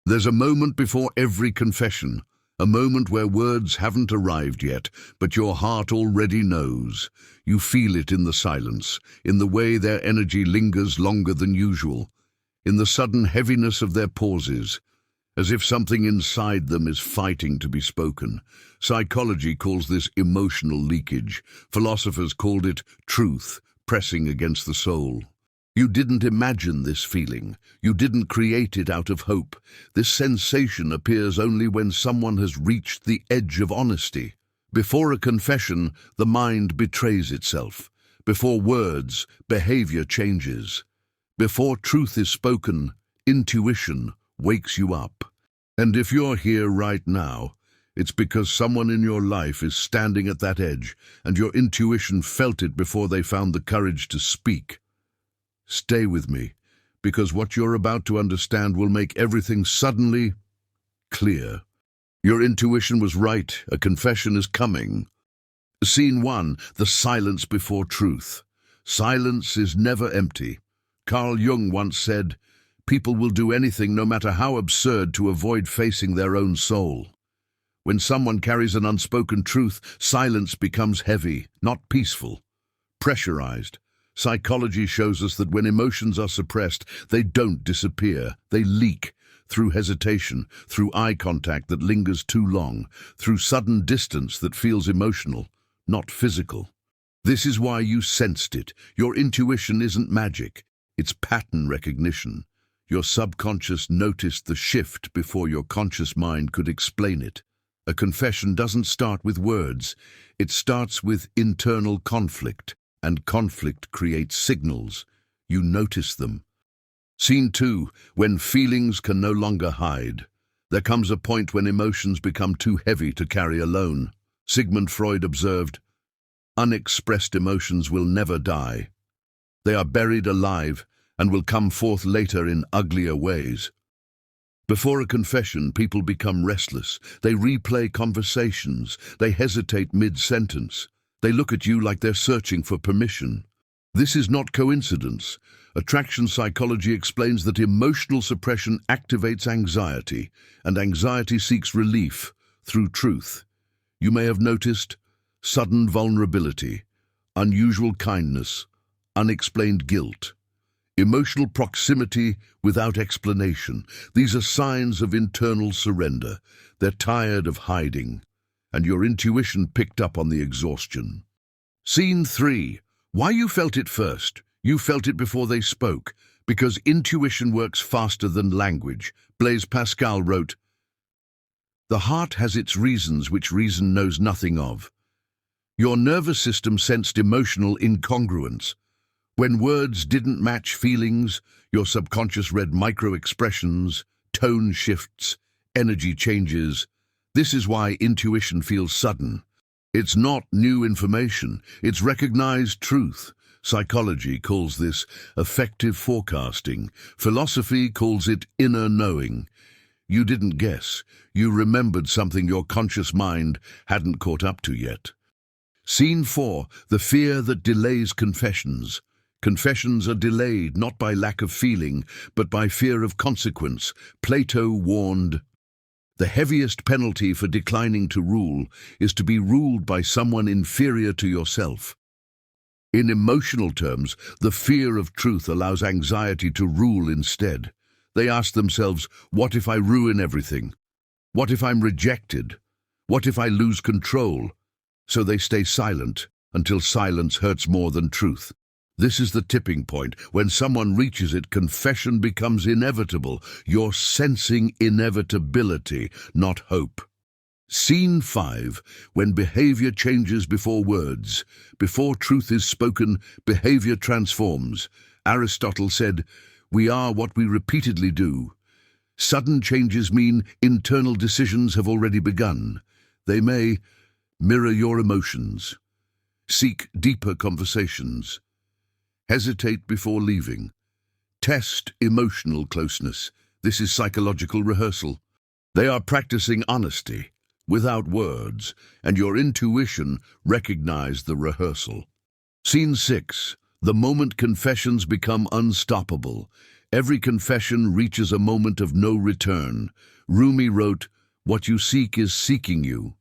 There's a moment before every confession, a moment where words haven't arrived yet, but your heart already knows. You feel it in the silence, in the way their energy lingers longer than usual, in the sudden heaviness of their pauses, as if something inside them is fighting to be spoken. Psychology calls this emotional leakage. Philosophers called it truth pressing against the soul. You didn't imagine this feeling. You didn't create it out of hope. This sensation appears only when someone has reached the edge of honesty. Before a confession, the mind betrays itself. Before words, behavior changes. Before truth is spoken, intuition wakes you up. And if you're here right now, it's because someone in your life is standing at that edge, and your intuition felt it before they found the courage to speak. Stay with me, because what you're about to understand will make everything suddenly clear. Your intuition was right. A confession is coming. Scene 1, the silence before truth. Silence is never empty. Carl Jung once said, "People will do anything, no matter how absurd, to avoid facing their own soul." When someone carries an unspoken truth, silence becomes heavy, not peaceful, pressurized. Psychology shows us that when emotions are suppressed, they don't disappear. They leak through hesitation, through eye contact that lingers too long, through sudden distance that feels emotional, not physical. This is why you sensed it. Your intuition isn't magic. It's pattern recognition. Your subconscious noticed the shift before your conscious mind could explain it. A confession doesn't start with words. It starts with internal conflict. And conflict creates signals. You notice them. Scene 2, when feelings can no longer hide. There comes a point when emotions become too heavy to carry alone. Sigmund Freud observed, "Unexpressed emotions will never die. They are buried alive and will come forth later in uglier ways." Before a confession, people become restless. They replay conversations. They hesitate mid-sentence. They look at you like they're searching for permission. This is not coincidence. Attraction psychology explains that emotional suppression activates anxiety, and anxiety seeks relief through truth. You may have noticed sudden vulnerability, unusual kindness, unexplained guilt, emotional proximity without explanation. These are signs of internal surrender. They're tired of hiding, and your intuition picked up on the exhaustion. Scene 3. Why you felt it first. You felt it before they spoke, because intuition works faster than language. Blaise Pascal wrote, "The heart has its reasons which reason knows nothing of." Your nervous system sensed emotional incongruence. When words didn't match feelings, your subconscious read micro-expressions, tone shifts, energy changes. This is why intuition feels sudden. It's not new information, it's recognized truth. Psychology calls this effective forecasting. Philosophy calls it inner knowing. You didn't guess. You remembered something your conscious mind hadn't caught up to yet. Scene 4, the fear that delays confessions. Confessions are delayed not by lack of feeling, but by fear of consequence. Plato warned, "The heaviest penalty for declining to rule is to be ruled by someone inferior to yourself." In emotional terms, the fear of truth allows anxiety to rule instead. They ask themselves, what if I ruin everything? What if I'm rejected? What if I lose control? So they stay silent until silence hurts more than truth. This is the tipping point. When someone reaches it, confession becomes inevitable. You're sensing inevitability, not hope. Scene 5, when behavior changes before words. Before truth is spoken, behavior transforms. Aristotle said, "We are what we repeatedly do." Sudden changes mean internal decisions have already begun. They may mirror your emotions, seek deeper conversations, hesitate before leaving. Test emotional closeness. This is psychological rehearsal. They are practicing honesty without words, and your intuition recognized the rehearsal. Scene 6. The moment confessions become unstoppable. Every confession reaches a moment of no return. Rumi wrote, "What you seek is seeking you."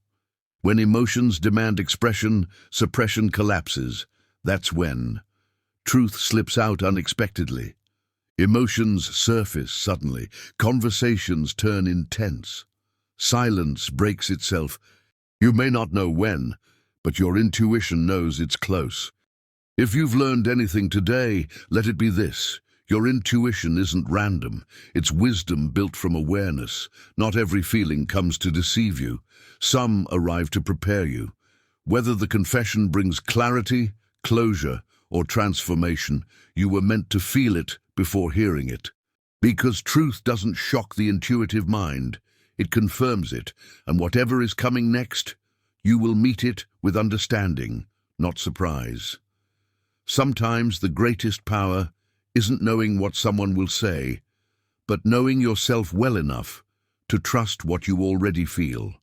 When emotions demand expression, suppression collapses. That's when truth slips out unexpectedly. Emotions surface suddenly. Conversations turn intense. Silence breaks itself. You may not know when, but your intuition knows it's close. If you've learned anything today, let it be this. Your intuition isn't random. It's wisdom built from awareness. Not every feeling comes to deceive you. Some arrive to prepare you. Whether the confession brings clarity, closure, or transformation, you were meant to feel it before hearing it. Because truth doesn't shock the intuitive mind. It confirms it, and whatever is coming next, you will meet it with understanding, not surprise. Sometimes the greatest power isn't knowing what someone will say, but knowing yourself well enough to trust what you already feel.